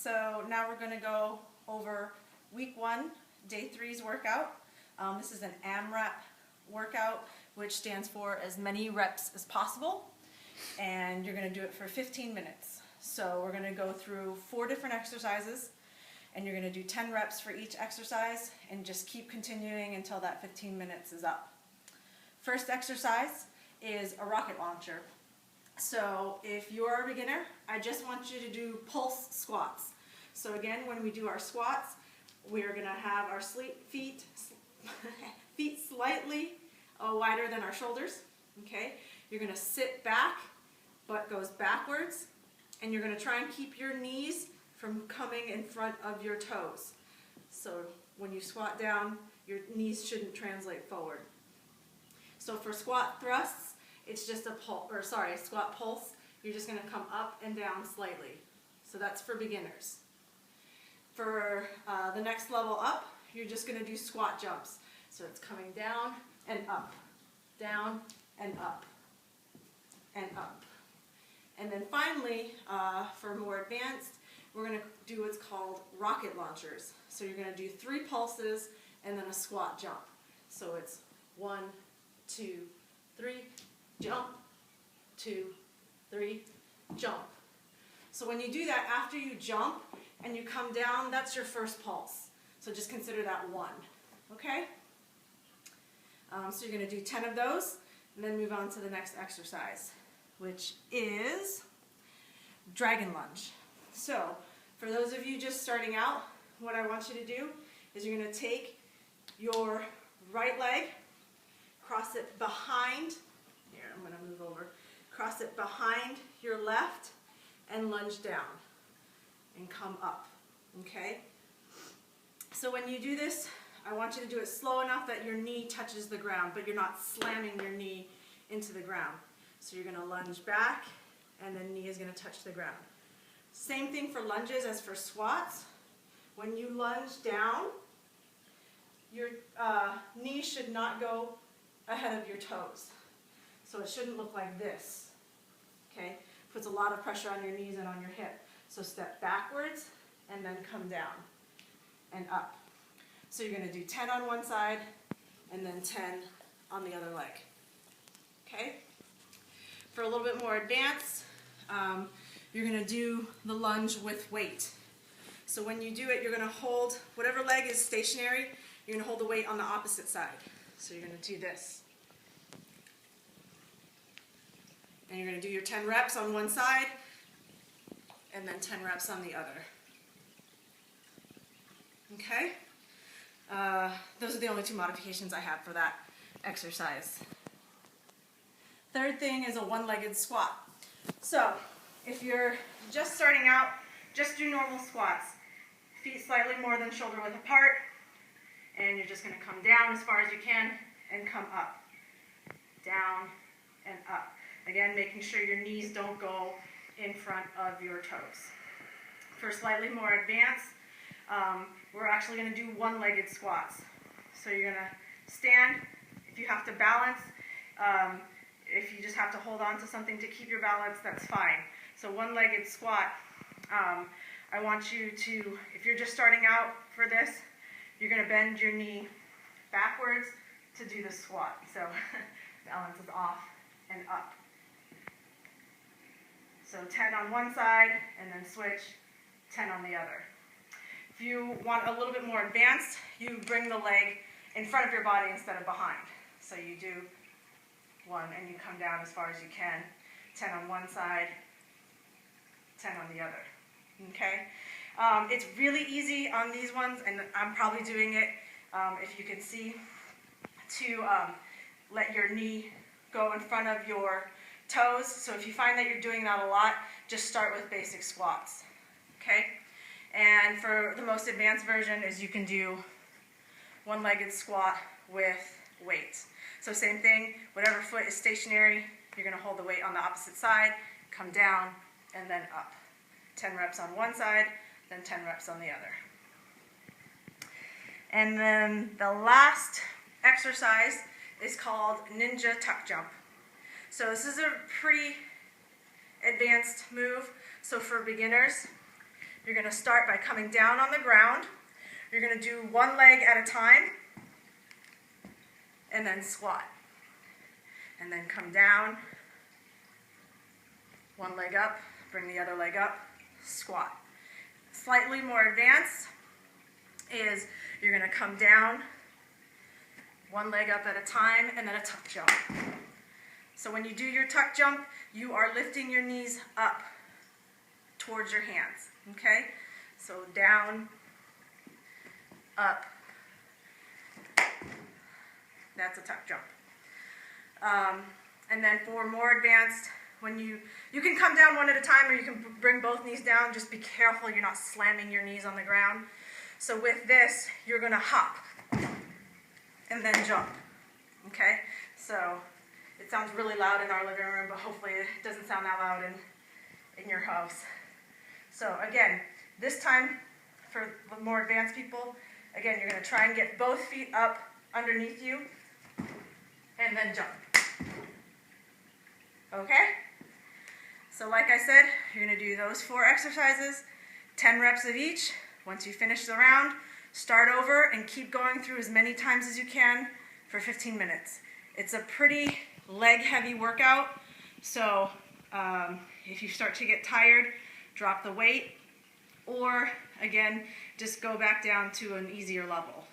So now we're going to go over week 1, day 3's workout. This is an AMRAP workout, which stands for as many reps as possible. And you're going to do it for 15 minutes. So we're going to go through 4 different exercises, and you're going to do 10 reps for each exercise, and just keep continuing until that 15 minutes is up. First exercise is a rocket launcher. So if you're a beginner, I just want you to do pulse squats. So again, when we do our squats, we're going to have our feet slightly wider than our shoulders. Okay? You're going to sit back, butt goes backwards, and you're going to try and keep your knees from coming in front of your toes. So when you squat down, your knees shouldn't translate forward. So for squat thrusts, it's just a squat pulse. You're just going to come up and down slightly. So that's for beginners. For the next level up, you're just going to do squat jumps. So it's coming down and up, down and up, and up. And then finally, for more advanced, we're going to do what's called rocket launchers. So you're going to do 3 pulses and then a squat jump. So it's 1, 2, 3, jump, 2, 3, jump. So when you do that, after you jump and you come down, that's your first pulse. So just consider that 1. Okay? So you're going to do 10 of those and then move on to the next exercise, which is dragon lunge. So for those of you just starting out, what I want you to do is you're going to take your right leg, cross it behind, here I'm going to move over, cross it behind your left and lunge down and come up, okay? So when you do this, I want you to do it slow enough that your knee touches the ground, but you're not slamming your knee into the ground. So you're going to lunge back and then knee is going to touch the ground. Same thing for lunges as for squats. When you lunge down, your knee should not go ahead of your toes. So it shouldn't look like this. Okay? Puts a lot of pressure on your knees and on your hip. So step backwards and then come down and up. So you're going to do 10 on one side and then 10 on the other leg. Okay? For a little bit more advanced, you're going to do the lunge with weight. So when you do it, you're going to hold, whatever leg is stationary, you're going to hold the weight on the opposite side. So you're going to do this. And you're going to do your 10 reps on one side, and then 10 reps on the other. Okay? Those are the only 2 modifications I have for that exercise. Third thing is a one-legged squat. So if you're just starting out, just do normal squats. Feet slightly more than shoulder width apart, and you're just going to come down as far as you can and come up. Down and up. Again, making sure your knees don't go in front of your toes. For slightly more advanced, we're actually going to do one-legged squats. So you're going to stand. If you have to balance, if you just have to hold on to something to keep your balance, that's fine. So one-legged squat, I want you to, if you're just starting out for this, you're going to bend your knee backwards to do the squat. So balance is off and up. So 10 on one side and then switch, 10 on the other. If you want a little bit more advanced, you bring the leg in front of your body instead of behind. So you do 1 and you come down as far as you can. 10 on one side, 10 on the other. Okay? It's really easy on these ones, and I'm probably doing it, if you can see, to let your knee go in front of your toes. So if you find that you're doing that a lot, just start with basic squats. Okay? And for the most advanced version is you can do one-legged squat with weights. So same thing, whatever foot is stationary, you're going to hold the weight on the opposite side, come down, and then up. 10 reps on one side, then 10 reps on the other. And then the last exercise is called ninja tuck jump. So this is a pretty advanced move. So for beginners, You're going to start by coming down on the ground. You're going to do one leg at a time, and then squat. And then come down, one leg up, bring the other leg up, squat. Slightly more advanced is you're going to come down, one leg up at a time, and then a tuck jump. So when you do your tuck jump, you are lifting your knees up towards your hands, okay? So down, up. That's a tuck jump. And then for more advanced, when you can come down one at a time, or you can bring both knees down. Just be careful you're not slamming your knees on the ground. So with this, you're going to hop and then jump, okay? So it sounds really loud in our living room, but hopefully it doesn't sound that loud in your house. So again, this time for the more advanced people, again, you're going to try and get both feet up underneath you and then jump. Okay? So like I said, you're going to do those 4 exercises, 10 reps of each. Once you finish the round, start over and keep going through as many times as you can for 15 minutes. It's a pretty leg-heavy workout, so if you start to get tired, drop the weight, or again, just go back down to an easier level.